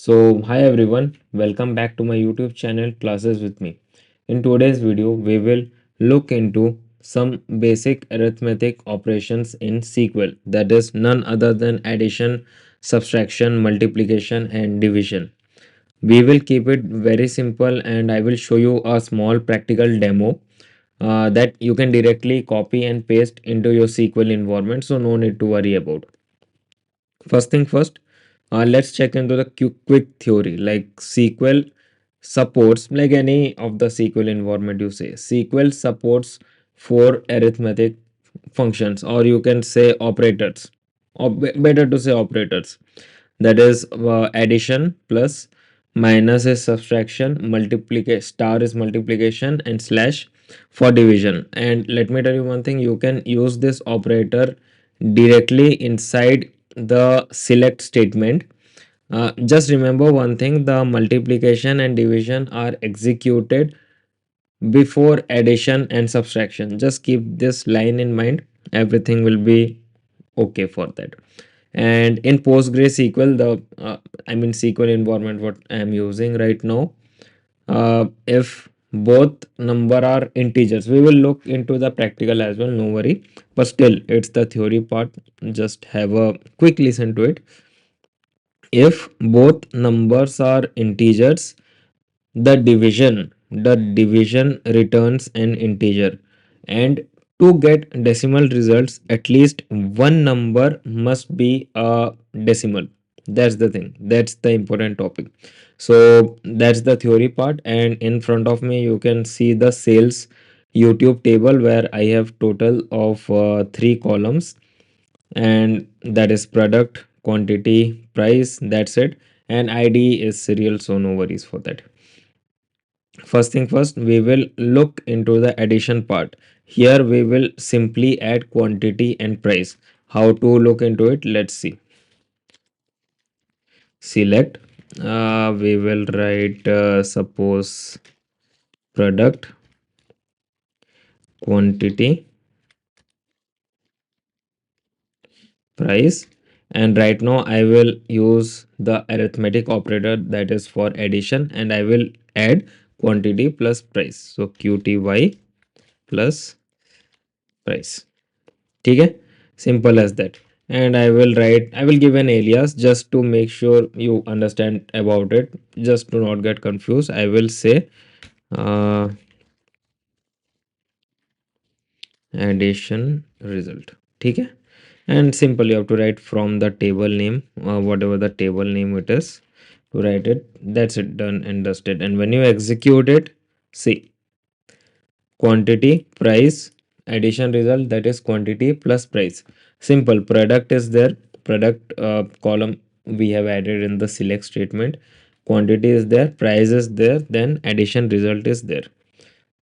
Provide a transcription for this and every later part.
Hi everyone, welcome back to my YouTube channel Classes with Me. In today's video, we will look into some basic arithmetic operations in SQL, that is none other than addition, subtraction, multiplication, and division. We will keep it very simple, and I will show you a small practical demo that you can directly copy and paste into your SQL environment, so no need to worry about. First thing first, let's check into the quick theory. Like SQL supports, like any of the SQL environment you say, SQL supports four arithmetic functions, or you can say operators, or better to say operators. That is addition, plus, minus is subtraction, multiplication, star is multiplication, and slash for division. And let me tell you one thing, you can use this operator directly inside the select statement. Just remember one thing, the multiplication and division are executed before addition and subtraction. Just keep this line in mind, everything will be okay for that. And in PostgreSQL, the SQL environment what I am using right now, if both number are integers, we will look into the practical as well, no worry, but still it's the theory part, just have a quick listen to it. If both numbers are integers, the division returns an integer, and to get decimal results, at least one number must be a decimal. That's the thing, that's the important topic. So that's the theory part, and in front of me you can see the sales YouTube table where I have total of three columns, and that is product, quantity, price, that's it, and ID is serial, so no worries for that. First thing first, we will look into the addition part. Here we will simply add quantity and price. How to look into it? Let's see. Select. We will write suppose product, quantity, price, and right now I will use the arithmetic operator that is for addition, and I will add quantity plus price. So QTY plus price. ठीक है, simple as that. And I will give an alias just to make sure you understand about it, just to not get confused. I will say uh, addition result. ठीक है, and simple you have to write from the table name, whatever the table name it is, to write it. That's it, done and dusted. And when you execute it, see, quantity, price, addition result, that is quantity plus price. Simple. Product is there, product column we have added in the select statement, quantity is there, price is there, then addition result is there.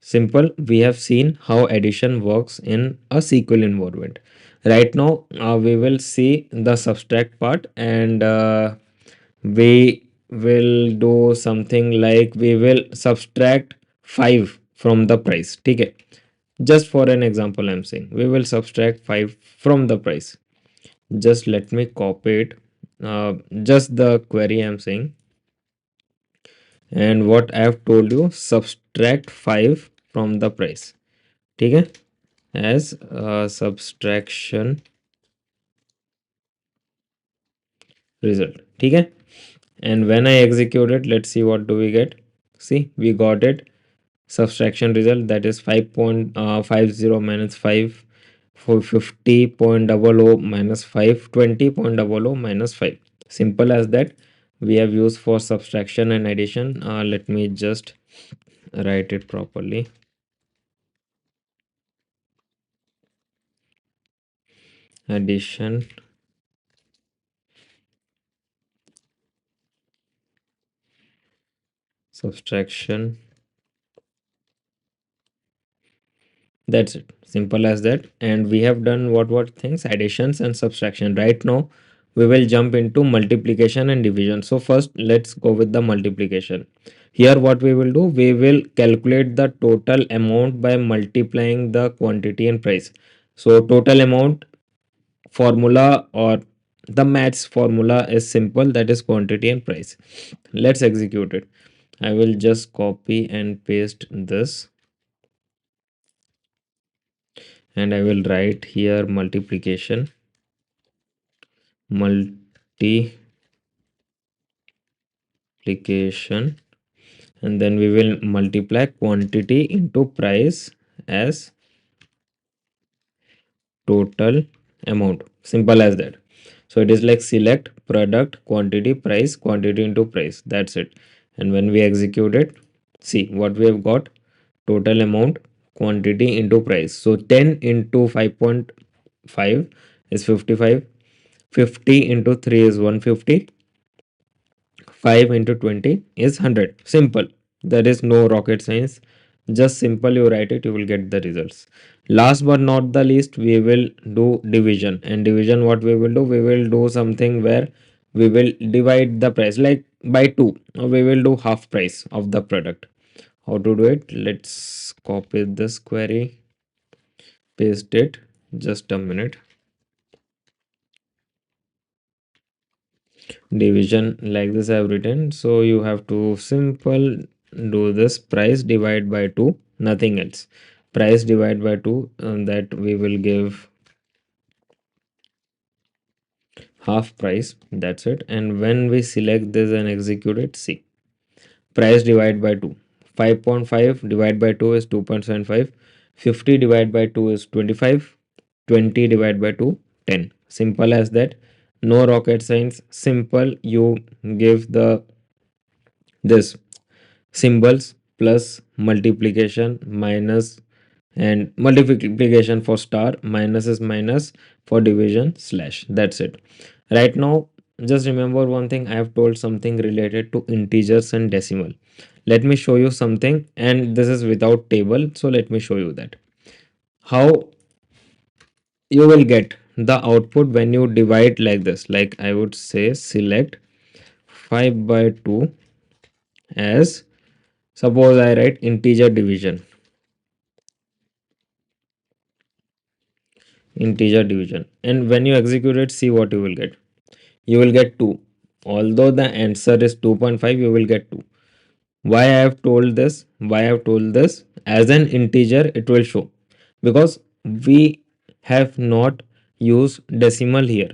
Simple. We have seen how addition works in a SQL environment. Right now we will see the subtract part, and we will do something like we will subtract 5 from the price. Okay, just for an example I'm saying we will subtract 5 from the price. Just let me copy it, just the query I'm saying, and what I have told you, subtract 5 from the price. Okay, as subtraction result. Okay, and when I execute it, let's see what do we get. See, we got it, subtraction result, that is 5.50 minus 5, for 50.00 minus 5, 20.00 minus 5. Simple as that. We have used for subtraction and addition. Let me just write it properly. Addition, subtraction, that's it, simple as that. And we have done what things, additions and subtraction. Right now we will jump into multiplication and division. So first let's go with the multiplication. Here what we will do, we will calculate the total amount by multiplying the quantity and price. So total amount formula, or the maths formula is simple, that is quantity and price. Let's execute it. I will just copy and paste this, and I will write here multiplication, and then we will multiply quantity into price as total amount. Simple as that. So it is like select product quantity price, quantity into price. That's it. And when we execute it, see what we have got: total amount, quantity into price. So 10 into 5.5 is 55. 50 into 3 is 150. 5 into 20 is 100. Simple. There is no rocket science. Just simple, you write it, you will get the results. Last but not the least, we will do division. And division, what we will do? We will do something where we will divide the price like by 2, or we will do half price of the product. How to do it? Let's copy this query, paste it. Just a minute. Division like this I have written. So you have to simple do this: price divide by 2, nothing else. Price divide by 2, and that we will give half price. That's it. And when we select this and execute it, see, price divide by 2, 5.5 divide by 2 is 2.75. 50 divide by 2 is 25. 20 divide by 2, 10. Simple as that. No rocket science. Simple. You give the this symbols plus multiplication minus, and multiplication for star, minus is minus for division slash. That's it. Right now, just remember one thing: I have told something related to integers and decimal. Let me show you something, and this is without table, so let me show you that how you will get the output when you divide like this. Like I would say select 5 by 2 as, suppose I write integer division, and when you execute it, see what you will get. You will get 2. Although the answer is 2.5, you will get 2. Why I have told this? Why I have told this? As an integer it will show, because we have not used decimal here.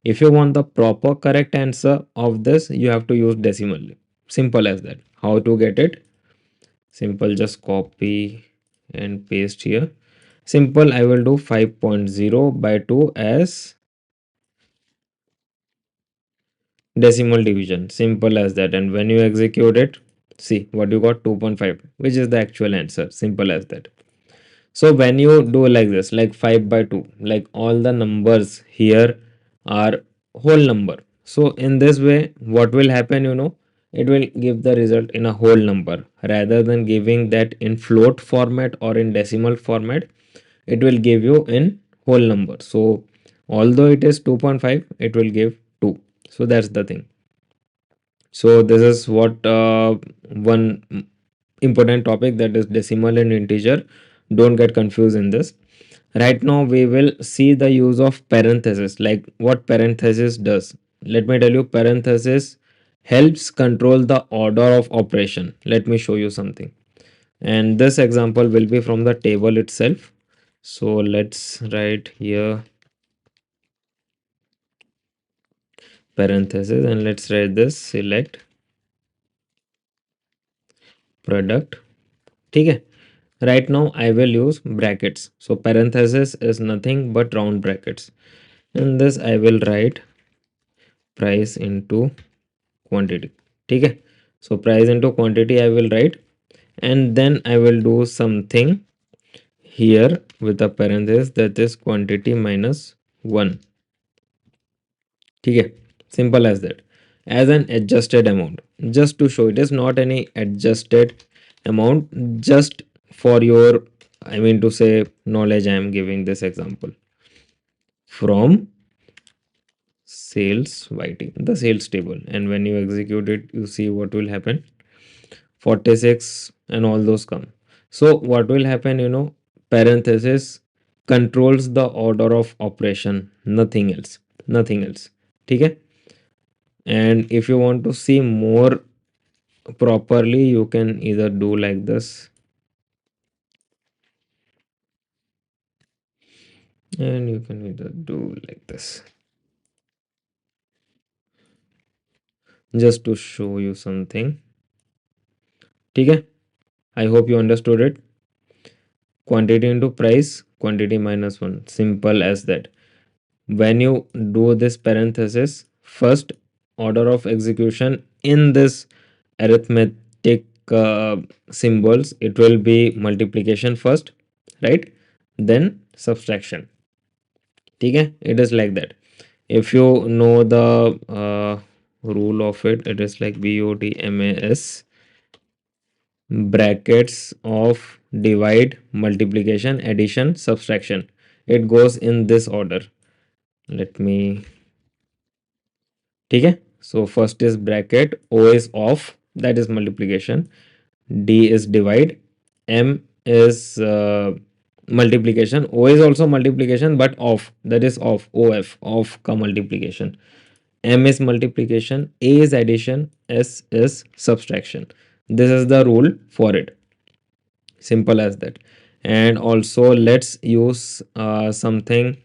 If you want the proper correct answer of this, you have to use decimal. Simple as that. How to get it? Simple, just copy and paste here. Simple, I will do 5.0 by 2 as decimal division. Simple as that. And when you execute it, see what you got: 2.5, which is the actual answer. Simple as that. So when you do like this, like 5 by 2, like all the numbers here are whole number. So in this way, what will happen, it will give the result in a whole number rather than giving that in float format or in decimal format. It will give you in whole number. So although it is 2.5, it will give 2. So that's the thing. So this is what one important topic, that is decimal and integer. Don't get confused in this. Right now we will see the use of parenthesis, like what parenthesis does. Let me tell you, parenthesis helps control the order of operation. Let me show you something. And this example will be from the table itself. So let's write here parenthesis, and let's write this: select product. Okay. Right now I will use brackets. So parenthesis is nothing but round brackets. In this I will write price into quantity. Okay. So price into quantity I will write, and then I will do something here with a parenthesis, that is quantity minus 1. Okay. Simple as that. As an adjusted amount. Just to show, it is not any adjusted amount, just for your, I mean to say, knowledge, I am giving this example from sales YT, the sales table. And when you execute it, you see what will happen: 46 and all those come. So what will happen, parenthesis controls the order of operation, nothing else, nothing else. ठीक है. And if you want to see more properly, you can either do like this, and you can either do like this, just to show you something. ठीक है. I hope you understood it. Quantity into price, quantity minus 1, simple as that. When you do this parenthesis, first order of execution in this arithmetic symbols, it will be multiplication first, right, then subtraction. ठीक है. It is like that. If you know the rule of it, it is like BODMAS, brackets of divide, multiplication, addition, subtraction. It goes in this order. Let me. ठीक है. So first is bracket, O is off, that is multiplication, D is divide, M is multiplication, O is also multiplication but off, that is off, off ka multiplication, M is multiplication, A is addition, S is subtraction. This is the rule for it, simple as that. And also let's use something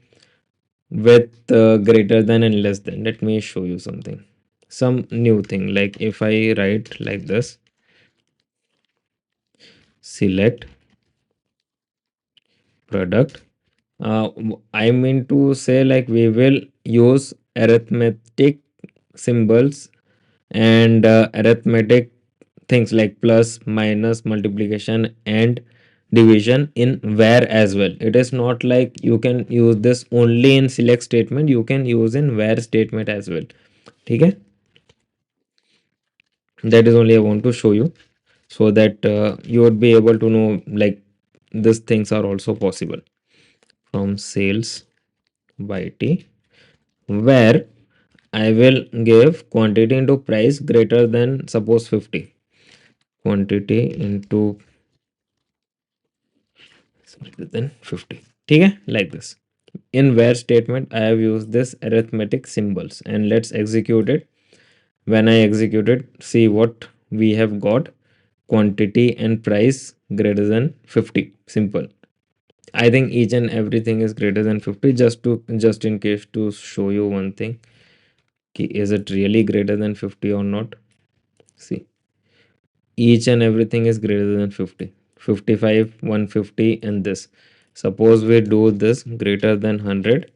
with greater than and less than. Let me show you something, some new thing. Like if I write like this, select product, I mean to say like we will use arithmetic symbols and arithmetic things like plus, minus, multiplication and division in where as well. It is not like you can use this only in select statement, you can use in where statement as well. ठीक है. That is only I want to show you, so that you would be able to know like these things are also possible. From sales by T, where I will give quantity into price greater than suppose 50, quantity into greater than 50. ठीक है, like this. In where statement I have used this arithmetic symbols, and let's execute it. When I execute it, see what we have got: quantity and price greater than 50. Simple. I think each and everything is greater than 50, just in case to show you one thing. Is it really greater than 50 or not? See, each and everything is greater than 50. 55, 150 and this. Suppose we do this greater than 100.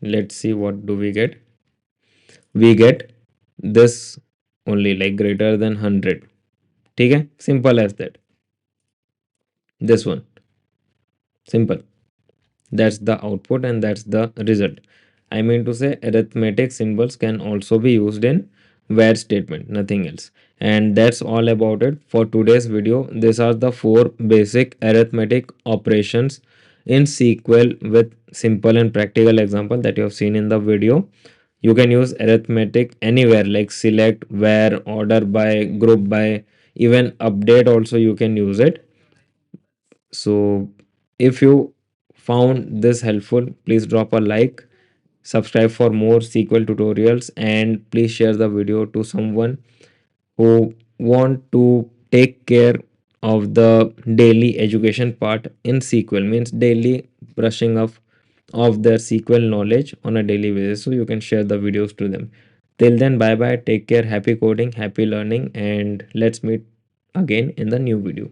Let's see what do we get. We get this only, like greater than 100. ठीक है, simple as that. This one, simple. That's the output and that's the result. I mean to say arithmetic symbols can also be used in where statement, nothing else. And that's all about it for today's video. These are the four basic arithmetic operations in SQL with simple and practical example that you have seen in the video. You can use arithmetic anywhere like select, where, order by, group by, even update also you can use it. So if you found this helpful, please drop a like, subscribe for more SQL tutorials, and please share the video to someone who want to take care of the daily education part in SQL, means daily brushing up of their SQL knowledge on a daily basis. So you can share the videos to them. Till then, bye bye, take care, happy coding, happy learning, and let's meet again in the new video.